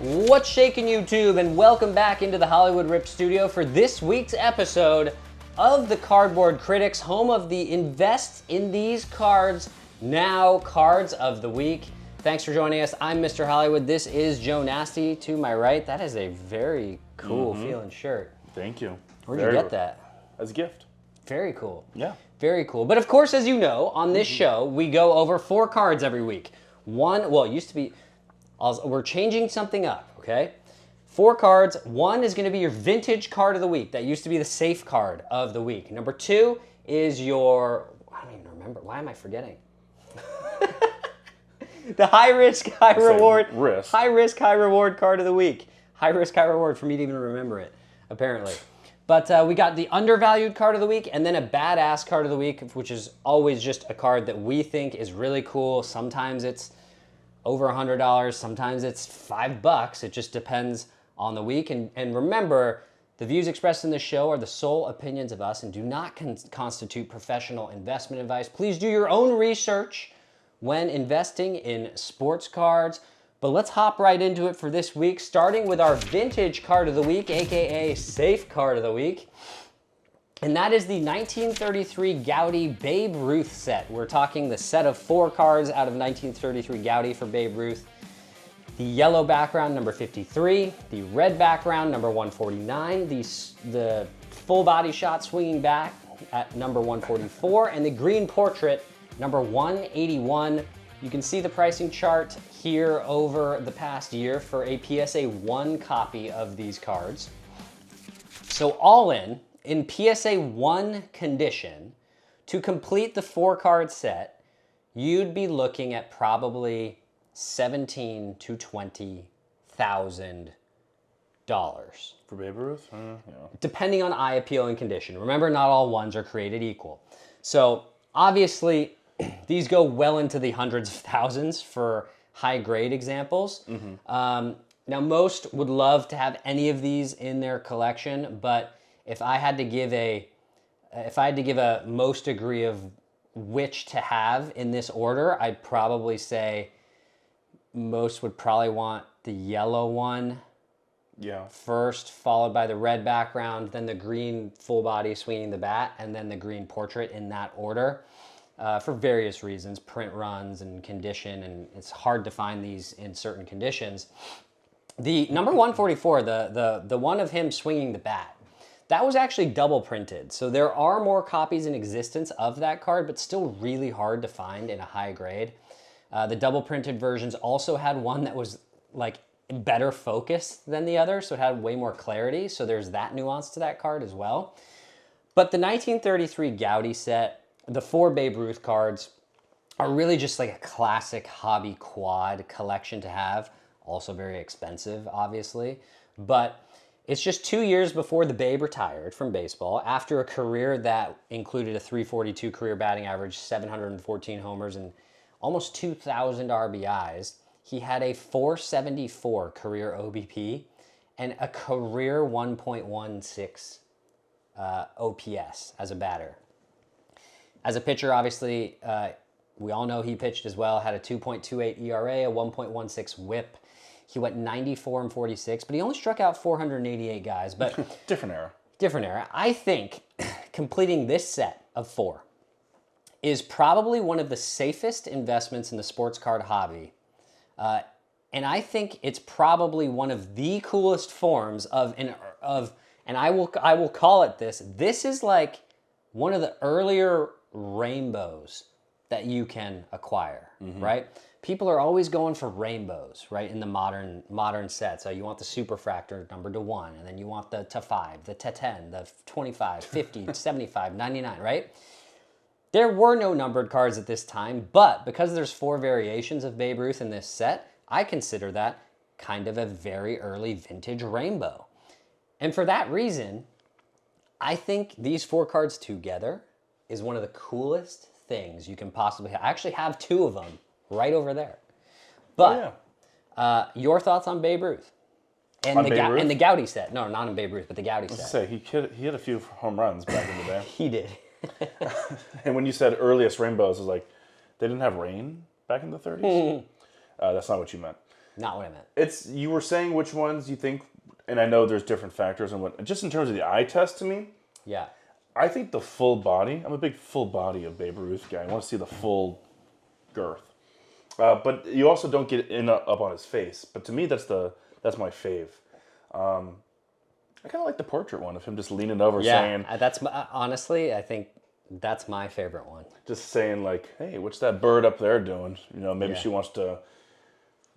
What's shaking, YouTube? And welcome back into the Hollywood Rip studio for this week's episode of the Cardboard Critics, home of the Invest in These Cards Now Cards of the Week. Thanks for joining us. I'm Mr. Hollywood. This is Joe Nasty to my right. That is a very cool feeling shirt. Thank you. Where'd you get that? As a gift. Very cool. Yeah. Very cool. But of course, as you know, on this show, we go over 4 cards every week. It used to be, we're changing something up, okay? 4 cards. 1 is going to be your vintage card of the week. That used to be the safe card of the week. Number 2 is your, I don't even remember. Why am I forgetting? The high risk, high reward. Risk. High risk, high reward card of the week. High risk, high reward for me to even remember it, apparently. But we got the undervalued card of the week and then a badass card of the week, which is always just a card that we think is really cool. Sometimes it's over $100, sometimes it's $5. It just depends on the week. And remember, the views expressed in this show are the sole opinions of us and do not constitute professional investment advice. Please do your own research when investing in sports cards. But let's hop right into it for this week, starting with our vintage card of the week, aka safe card of the week. And that is the 1933 Gaudy Babe Ruth set. We're talking the set of 4 cards out of 1933 Gaudy for Babe Ruth. The yellow background, number 53. The red background, number 149. The full body shot swinging back at number 144. And the green portrait, number 181. You can see the pricing chart here over the past year for a PSA 1 copy of these cards. So all in PSA 1 condition, to complete the 4 card set, you'd be looking at probably $17,000 to $20,000. For Babe Ruth? Depending on eye appeal and condition. Remember, not all ones are created equal. So obviously, these go well into the hundreds of thousands for high grade examples. Now, most would love to have any of these in their collection, but if I had to give a most degree of which to have in this order, I'd probably say most would probably want the yellow one first, followed by the red background, then the green full body swinging the bat, and then the green portrait in that order. For various reasons, print runs and condition, and it's hard to find these in certain conditions. The number 144, the one of him swinging the bat, that was actually double printed. So there are more copies in existence of that card, but still really hard to find in a high grade. The double printed versions also had one that was like better focus than the other, so it had way more clarity. So there's that nuance to that card as well. But the 1933 Gaudy set, the 4 Babe Ruth cards, are really just like a classic hobby quad collection to have. Also very expensive, obviously. But it's just 2 years before the Babe retired from baseball, after a career that included a .342 career batting average, 714 homers, and almost 2,000 RBIs. He had a .474 career OBP and a career 1.16 OPS as a batter. As a pitcher, obviously, we all know he pitched as well, had a 2.28 ERA, a 1.16 WHIP. He went 94 and 46, but he only struck out 488 guys. But Different era. Different era. I think completing this set of 4 is probably one of the safest investments in the sports card hobby. And I think it's probably one of the coolest forms and I will call it this. This is like one of the earlier rainbows that you can acquire, right? People are always going for rainbows, right? In the modern sets. So you want the superfractor numbered to 1, and then you want the to 5, the to 10, the 25, 50, 75, 99, right? There were no numbered cards at this time, but because there's 4 variations of Babe Ruth in this set, I consider that kind of a very early vintage rainbow. And for that reason, I think these 4 cards together is one of the coolest things you can possibly have. I actually have 2 of them right over there. But your thoughts on Babe Ruth? And the Gaudy set. No, not in Babe Ruth, but the Gaudy set. I was going to say, he hit a few home runs back in the day. He did. And when you said earliest rainbows, it was like, they didn't have rain back in the 30s? That's not what you meant. Not what I meant. You were saying which ones you think, and I know there's different factors and what. Just in terms of the eye test, to me, Yeah. I think the full body. I'm a big full body of Babe Ruth guy. I want to see the full girth. But you also don't get up on his face. But to me, that's my fave. I kind of like the portrait one of him just leaning over saying... That's honestly, I think that's my favorite one. Just saying like, hey, what's that bird up there doing? Maybe she wants to...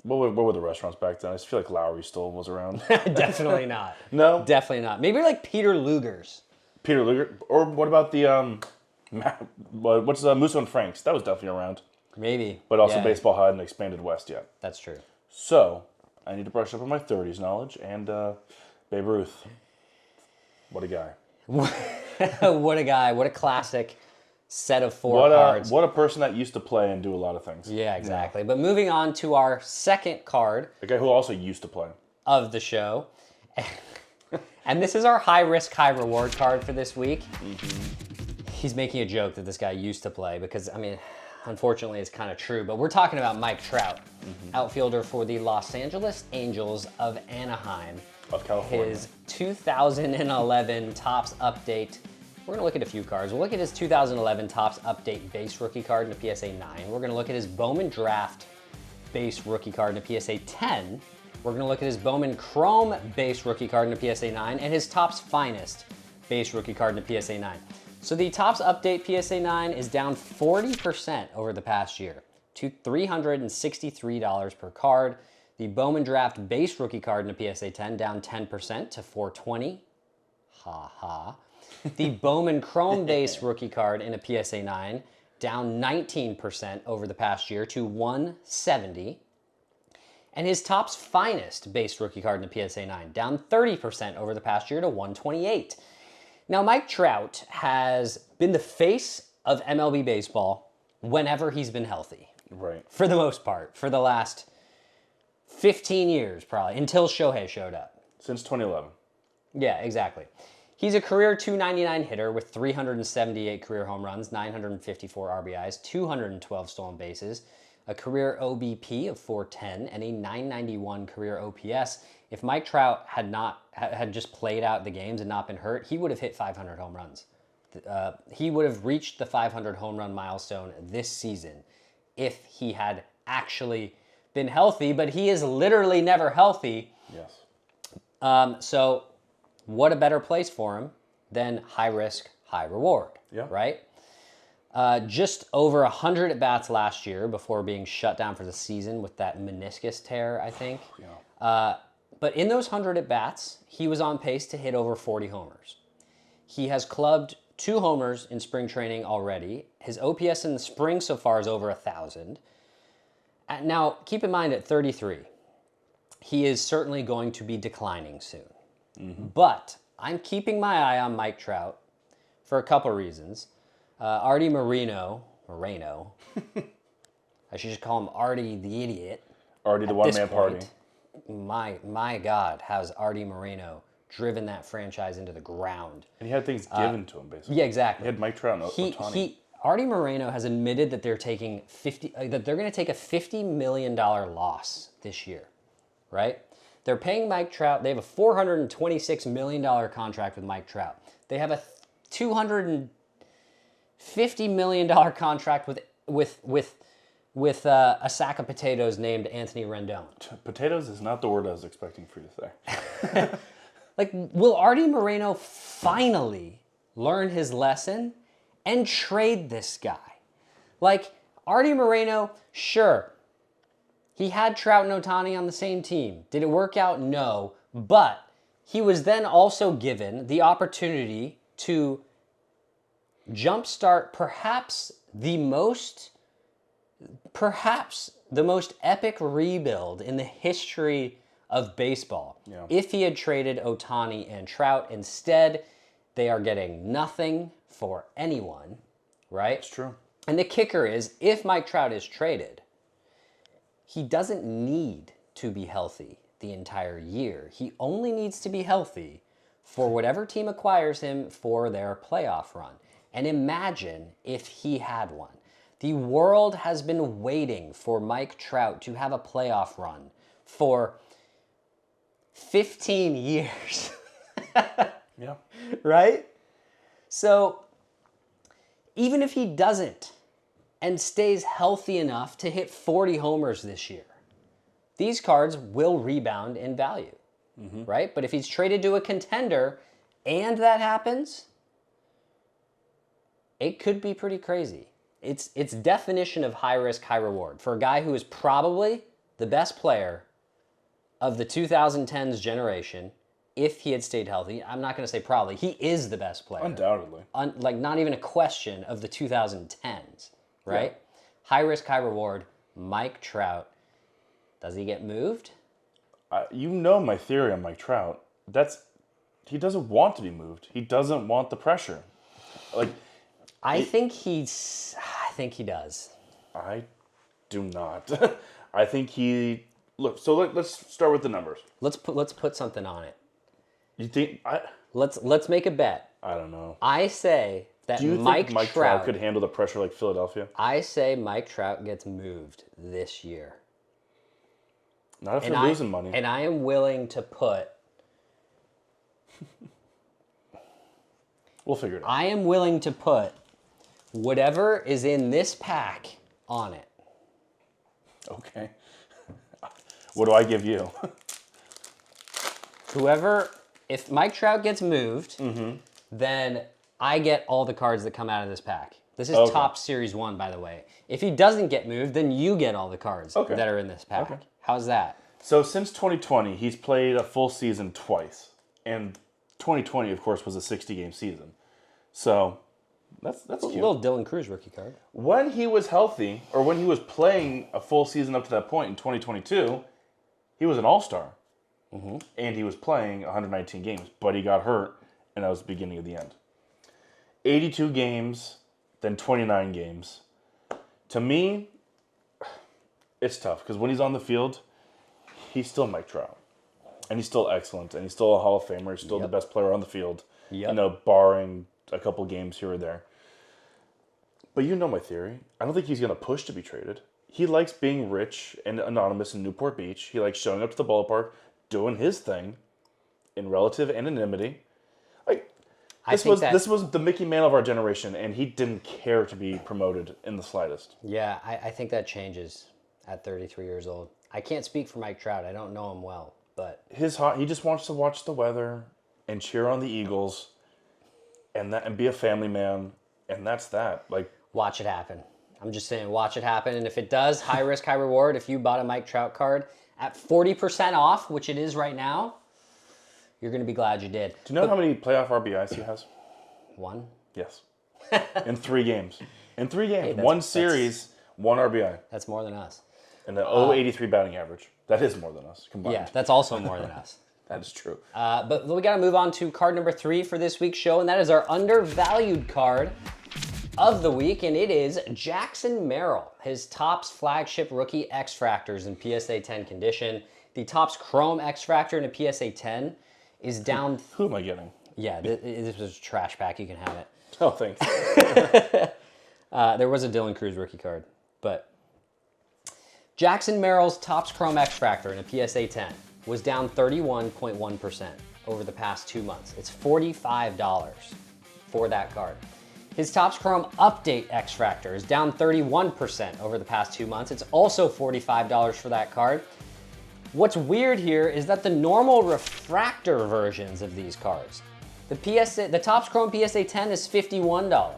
What were the restaurants back then? I just feel like Lowry still was around. Definitely not. No? Definitely not. Maybe like Peter Luger's. Peter Luger? Or what about the... what's Musso and Frank's? That was definitely around. Maybe. But also baseball hadn't expanded west yet. That's true. So, I need to brush up on my 30s knowledge, and Babe Ruth. What a guy. What a guy. What a classic set of four cards. What a person that used to play and do a lot of things. Yeah, exactly. Yeah. But moving on to our second card. A guy who also used to play. Of the show. And this is our high risk, high reward card for this week. Mm-hmm. He's making a joke that this guy used to play because, I mean... Unfortunately, it's kind of true, but we're talking about Mike Trout, outfielder for the Los Angeles Angels of Anaheim. Of California. His 2011 Topps Update. We're going to look at a few cards. We'll look at his 2011 Topps Update base rookie card in a PSA 9. We're going to look at his Bowman Draft base rookie card in a PSA 10. We're going to look at his Bowman Chrome base rookie card in a PSA 9 and his Topps Finest base rookie card in a PSA 9. So the Topps Update PSA 9 is down 40% over the past year to $363 per card. The Bowman Draft base rookie card in a PSA 10 down 10% to $420. Ha ha. The Bowman Chrome base rookie card in a PSA 9 down 19% over the past year to $170. And his Topps Finest base rookie card in a PSA 9 down 30% over the past year to $128. Now, Mike Trout has been the face of MLB baseball whenever he's been healthy. Right. For the most part. For the last 15 years, probably, until Shohei showed up. Since 2011. Yeah, exactly. He's a career .299 hitter with 378 career home runs, 954 RBIs, 212 stolen bases, a career OBP of 410, and a 991 career OPS. If Mike Trout had just played out the games and not been hurt, he would have hit 500 home runs. He would have reached the 500 home run milestone this season if he had actually been healthy, but he is literally never healthy. Yes. So what a better place for him than high risk, high reward, right? Just over 100 at-bats last year before being shut down for the season with that meniscus tear, I think. But in those 100 at-bats, he was on pace to hit over 40 homers. He has clubbed 2 homers in spring training already. His OPS in the spring so far is over 1,000. Now, keep in mind at 33, he is certainly going to be declining soon. Mm-hmm. But I'm keeping my eye on Mike Trout for a couple reasons. Artie Moreno, I should just call him Artie the Idiot. Artie the one-man party. My God, has Artie Moreno driven that franchise into the ground. And he had things given to him, basically. Yeah, exactly. He had Mike Trout and Ohtani. Artie Moreno has admitted that they're going to take a $50 million loss this year, right? They're paying Mike Trout. They have a $426 million contract with Mike Trout. They have a $250 million contract with a sack of potatoes named Anthony Rendon. Potatoes is not the word I was expecting for you to say. Like, will Artie Moreno finally learn his lesson and trade this guy? Like, Artie Moreno, sure, he had Trout and Ohtani on the same team. Did it work out? No. But he was then also given the opportunity to jumpstart perhaps the most epic rebuild in the history of baseball. Yeah. If he had traded Ohtani and Trout, instead, they are getting nothing for anyone, right? It's true. And the kicker is, if Mike Trout is traded, he doesn't need to be healthy the entire year. He only needs to be healthy for whatever team acquires him for their playoff run. And imagine if he had one. The world has been waiting for Mike Trout to have a playoff run for 15 years. Yeah. Right? So even if he doesn't and stays healthy enough to hit 40 homers this year, these cards will rebound in value, right? But if he's traded to a contender and that happens, it could be pretty crazy. It's definition of high risk, high reward for a guy who is probably the best player of the 2010s generation. If he had stayed healthy, I'm not going to say probably, he is the best player. Undoubtedly. Like not even a question of the 2010s, right? Yeah. High risk, high reward. Mike Trout. Does he get moved? You know my theory on Mike Trout. He doesn't want to be moved. He doesn't want the pressure. I think he does. I do not. I think he look. So let's start with the numbers. Let's put something on it. You think Let's make a bet. I don't know. I say that Do you Mike think Mike Trout could handle the pressure like Philadelphia? I say Mike Trout gets moved this year. Not if they're losing money. And I am willing to put. We'll figure it out. I am willing to put whatever is in this pack on it. Okay. What do I give you? If Mike Trout gets moved, then I get all the cards that come out of this pack. This is top Series 1, by the way. If he doesn't get moved, then you get all the cards that are in this pack. Okay. How's that? So since 2020, he's played a full season twice. And 2020, of course, was a 60-game season. So that's cute. A little Dylan Cruz rookie card. When he was healthy, or when he was playing a full season up to that point in 2022, he was an all-star. And he was playing 119 games, but he got hurt, and that was the beginning of the end. 82 games, then 29 games. To me, it's tough, because when he's on the field, he's still Mike Trout. And he's still excellent, and he's still a Hall of Famer. He's still the best player on the field, barring a couple games here or there. But you know my theory. I don't think he's going to push to be traded. He likes being rich and anonymous in Newport Beach. He likes showing up to the ballpark, doing his thing in relative anonymity. This was the Mickey Mantle of our generation, and he didn't care to be promoted in the slightest. Yeah, I think that changes at 33 years old. I can't speak for Mike Trout. I don't know him well, but he just wants to watch the weather and cheer on the Eagles, and be a family man, and that's that. Watch it happen. I'm just saying, watch it happen, and if it does, high risk, high reward. If you bought a Mike Trout card at 40% off, which it is right now, you're going to be glad you did. Do you know how many playoff RBIs he has? 1? Yes. In 3 games. In 3 games. Hey, one series, 1 RBI. That's more than us. And the 0.83 batting average. That is more than us combined. Yeah, that's also more than us. That is true. But we got to move on to card number 3 for this week's show, and that is our undervalued card of the week, and it is Jackson Merrill, his Topps flagship rookie X-fractors in PSA 10 condition. The Topps Chrome X-fractor in a PSA 10 is down. Who am I getting? Yeah, this was a trash pack. You can have it. Oh, thanks. There was a Dylan Cruz rookie card, but Jackson Merrill's Topps Chrome X-fractor in a PSA 10 was down 31.1% over the past 2 months. It's $45 for that card. His Topps Chrome Update X-fractor is down 31% over the past 2 months. It's also $45 for that card. What's weird here is that the normal refractor versions of these cards, the Topps Chrome PSA 10 is $51,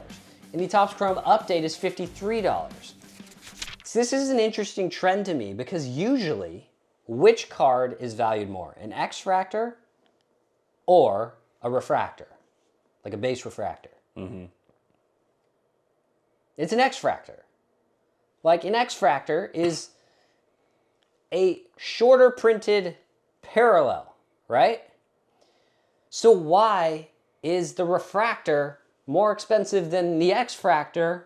and the Topps Chrome Update is $53. So this is an interesting trend to me because usually, which card is valued more, an X-fractor or a refractor, like a base refractor? It's an X-fractor. Like an X-fractor is a shorter printed parallel, right? So why is the refractor more expensive than the X-fractor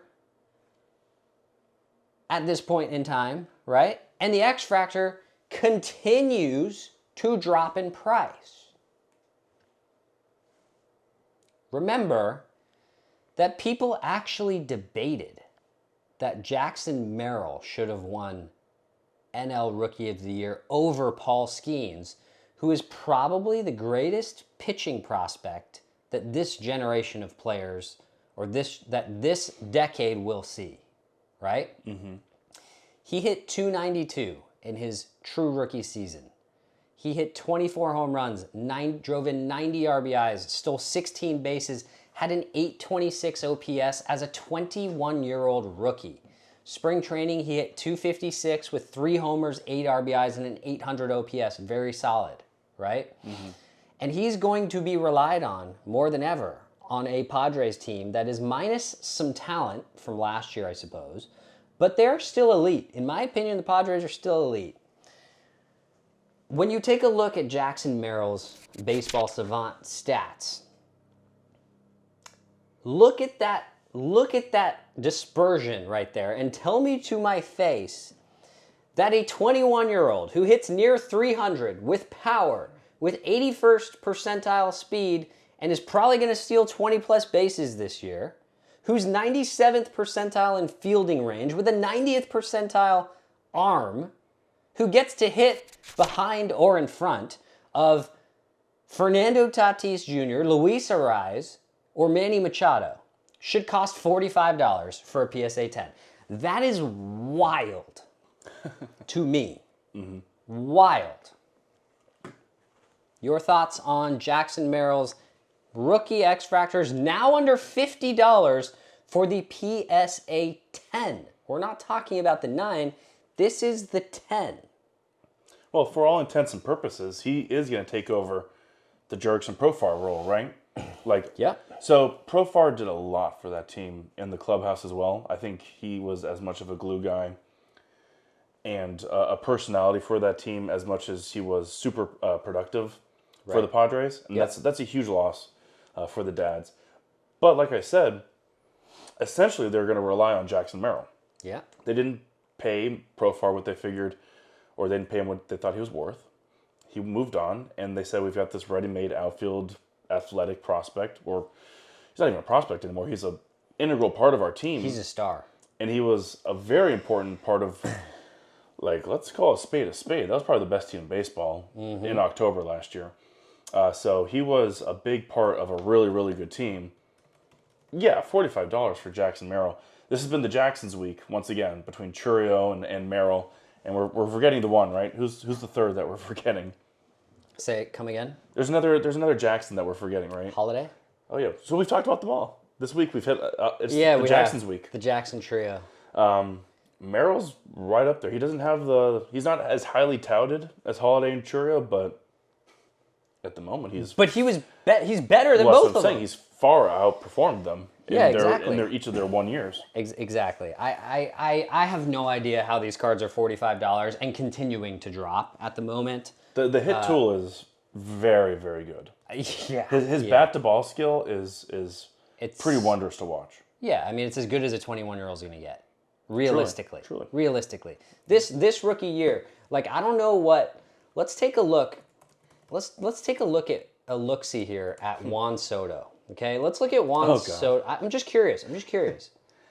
at this point in time, right? And the X-fractor continues to drop in price. Remember that people actually debated that Jackson Merrill should have won NL Rookie of the Year over Paul Skeens, who is probably the greatest pitching prospect that this generation of players, or this decade will see, right? Mm-hmm. He hit .292 in his true rookie season. He hit 24 home runs, drove in 90 RBIs, stole 16 bases, had an .826 OPS as a 21-year-old rookie. Spring training, he hit .256 with 3 homers, 8 RBIs, and an .800 OPS. Very solid, right? Mm-hmm. And he's going to be relied on more than ever on a Padres team that is minus some talent from last year, I suppose, but they're still elite. In my opinion, the Padres are still elite. When you take a look at Jackson Merrill's Baseball Savant stats, look at that dispersion right there and tell me to my face that a 21-year-old who hits near 300 with power, with 81st percentile speed, and is probably going to steal 20-plus bases this year, who's 97th percentile in fielding range with a 90th percentile arm, who gets to hit behind or in front of Fernando Tatis Jr., Luis Arraez, or Manny Machado, should cost $45 for a PSA 10. That is wild to me. Mm-hmm. Wild. Your thoughts on Jackson Merrill's rookie X-fractors, now under $50 for the PSA 10. We're not talking about the 9. This is the 10. Well, for all intents and purposes, he is going to take over the Jurickson Profar role, right? Yeah. So Profar did a lot for that team in the clubhouse as well. I think he was as much of a glue guy and a personality for that team as much as he was super productive for the Padres. And that's a huge loss for the Dads. But like I said, essentially they're going to rely on Jackson Merrill. Yeah. They didn't pay Profar what they figured, or they didn't pay him what they thought he was worth. He moved on, and they said, we've got this ready-made outfield athletic prospect, or he's not even a prospect anymore. He's an integral part of our team. He's a star. And he was a very important part of, let's call a spade a spade. That was probably the best team in baseball in October last year. So he was a big part of a really, really good team. Yeah, $45 for Jackson Merrill. This has been the Jacksons week, once again, between Churio and Merrill. And we're forgetting the one, right? Who's the third that we're forgetting? Say it, come again? There's another Jackson that we're forgetting, right? Holiday? Oh, yeah. So we've talked about them all. This week we've hit the Jacksons week. The Jackson trio. Merrill's right up there. He's not as highly touted as Holiday and Churio, but at the moment he's better than both of them. saying. He's far outperformed them in each of their 1 years. Exactly. I have no idea how these cards are $45 and continuing to drop at the moment. The hit tool is very, very good. Yeah. His bat to ball skill is pretty wondrous to watch. Yeah, I mean, it's as good as a 21-year-old's going to get. Realistically. Truly. Realistically. This rookie year, I don't know what. Let's take a look. Let's take a look at a look-see here at Juan Soto. Okay, let's look at Juan Soto. I'm just curious.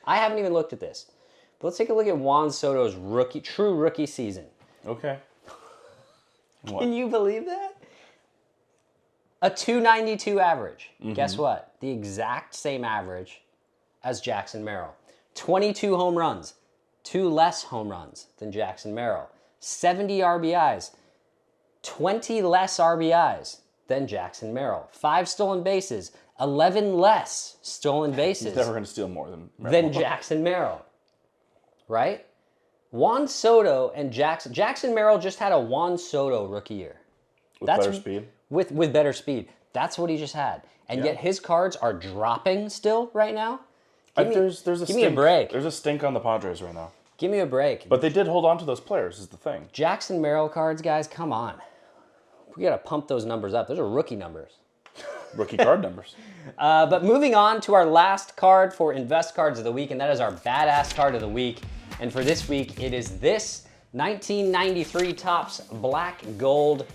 I haven't even looked at this. But let's take a look at Juan Soto's true rookie season. Okay. Can you believe that? A .292 average. Mm-hmm. Guess what? The exact same average as Jackson Merrill. 22 home runs. 2 less home runs than Jackson Merrill. 70 RBIs. 20 less RBIs than Jackson Merrill. 5 stolen bases. 11 less stolen bases. He's never going to steal more than Jackson Merrill. Right? Juan Soto and Jackson Merrill just had a Juan Soto rookie year. With better speed? With better speed. That's what he just had. And yet his cards are dropping still right now. Give me a break. There's a stink on the Padres right now. Give me a break. But they did hold on to those players, is the thing. Jackson Merrill cards, guys, come on. We got to pump those numbers up. Those are rookie numbers. Rookie card numbers. But moving on to our last card for Invest Cards of the Week, and that is our Badass Card of the Week. And for this week, it is this 1993 Topps Black Gold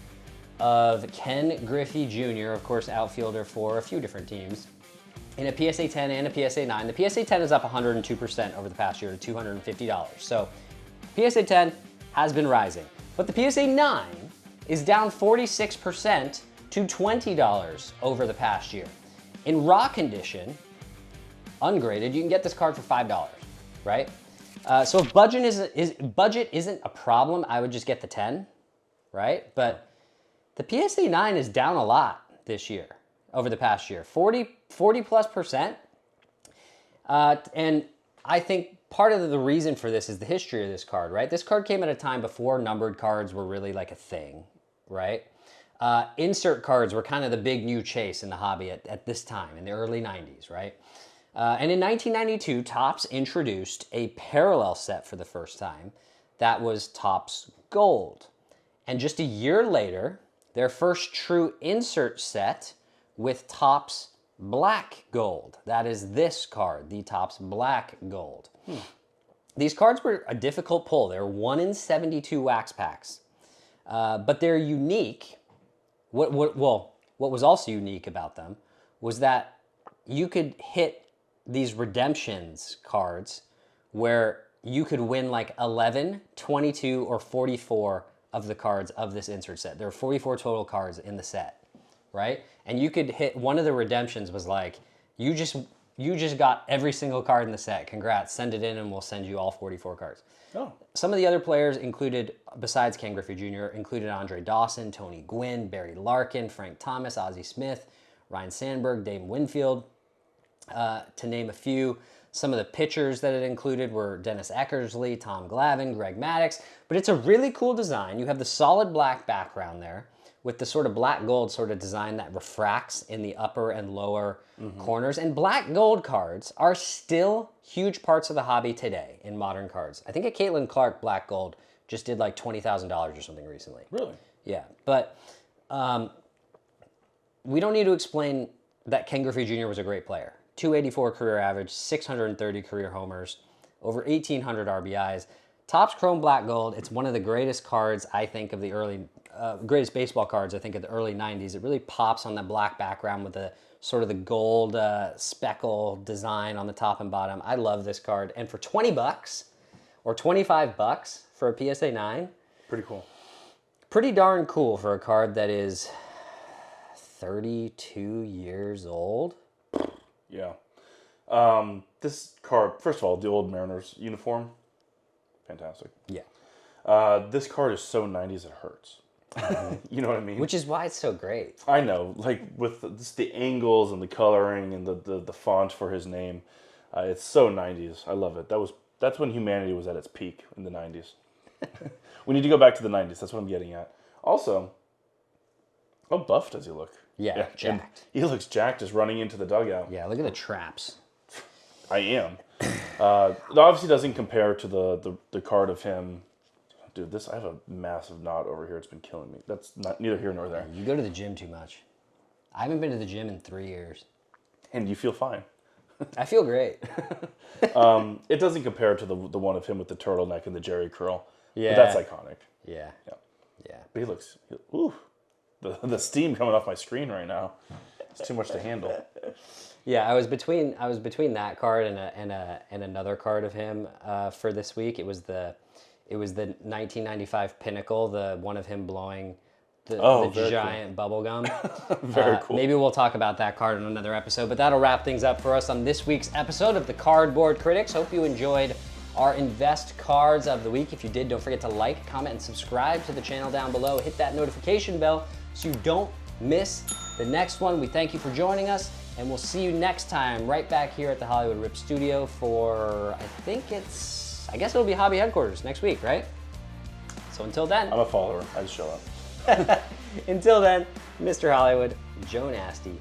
of Ken Griffey Jr., of course, outfielder for a few different teams, in a PSA 10 and a PSA 9. The PSA 10 is up 102% over the past year to $250. So PSA 10 has been rising. But the PSA 9 is down 46% to $20 over the past year. In raw condition, ungraded, you can get this card for $5, right? So if budget isn't a problem, I would just get the 10, right? But the PSA 9 is down a lot this year, over the past year, 40 plus percent. And I think part of the reason for this is the history of this card, right? This card came at a time before numbered cards were really like a thing, right? Insert cards were kind of the big new chase in the hobby at this time, in the early 90s, right? And in 1992, Topps introduced a parallel set for the first time. That was Topps Gold. And just a year later, their first true insert set with Topps Black Gold. That is this card, the Topps Black Gold. These cards were a difficult pull. They're 1 in 72 wax packs. But they're unique. What was also unique about them was that you could hit these redemptions cards where you could win like 11, 22, or 44 of the cards of this insert set. There are 44 total cards in the set, right? And you could hit, one of the redemptions was like, you just got every single card in the set. Congrats, send it in and we'll send you all 44 cards. Oh. Some of the other players included, besides Ken Griffey Jr., included Andre Dawson, Tony Gwynn, Barry Larkin, Frank Thomas, Ozzie Smith, Ryan Sandberg, Dave Winfield, to name a few. Some of the pitchers that it included were Dennis Eckersley, Tom Glavine, Greg Maddux. But it's a really cool design. You have the solid black background there with the sort of black gold sort of design that refracts in the upper and lower corners. And black gold cards are still huge parts of the hobby today in modern cards. I think a Caitlin Clark black gold just did like $20,000 or something recently. Really? Yeah, but we don't need to explain that Ken Griffey Jr. was a great player. 284 career average, 630 career homers, over 1,800 RBIs. Topps Chrome Black Gold, it's one of the greatest cards, I think, of the early, greatest baseball cards, I think, of the early 90s. It really pops on the black background with the sort of the gold speckle design on the top and bottom. I love this card. And for 20 bucks or 25 bucks for a PSA 9. Pretty cool. Pretty darn cool for a card that is 32 years old. Yeah. This card, first of all, the old Mariners uniform, fantastic. Yeah. This card is so 90s it hurts. You know what I mean? Which is why it's so great. I know, like with just the angles and the coloring and the font for his name, it's so 90s. I love it. That's when humanity was at its peak in the 90s. We need to go back to the 90s. That's what I'm getting at. Also, how buff does he look? Yeah, jacked. He looks jacked just running into the dugout. Yeah, look at the traps. I am. It obviously doesn't compare to the card of him. Dude, I have a massive knot over here. It's been killing me. That's neither here nor there. You go to the gym too much. I haven't been to the gym in 3 years. And you feel fine. I feel great. It doesn't compare to the one of him with the turtleneck and the Jerry curl. Yeah. But that's iconic. Yeah. Yeah. Yeah. But he looks, ooh, the steam coming off my screen right now. It's too much to handle. Yeah, I was between that card and another card of him for this week. It was the 1995 Pinnacle, the one of him blowing the giant bubble gum. Very cool. Maybe we'll talk about that card in another episode, but that'll wrap things up for us on this week's episode of the Cardboard Critics. Hope you enjoyed our Invest Cards of the Week. If you did, don't forget to like, comment, and subscribe to the channel down below. Hit that notification bell so you don't miss the next one. We thank you for joining us, and we'll see you next time right back here at the Hollywood Rip Studio for, I guess it'll be Hobby Headquarters next week, right? So until then. I'm a follower. I just show up. Until then, Mr. Hollywood, Joe Nasty,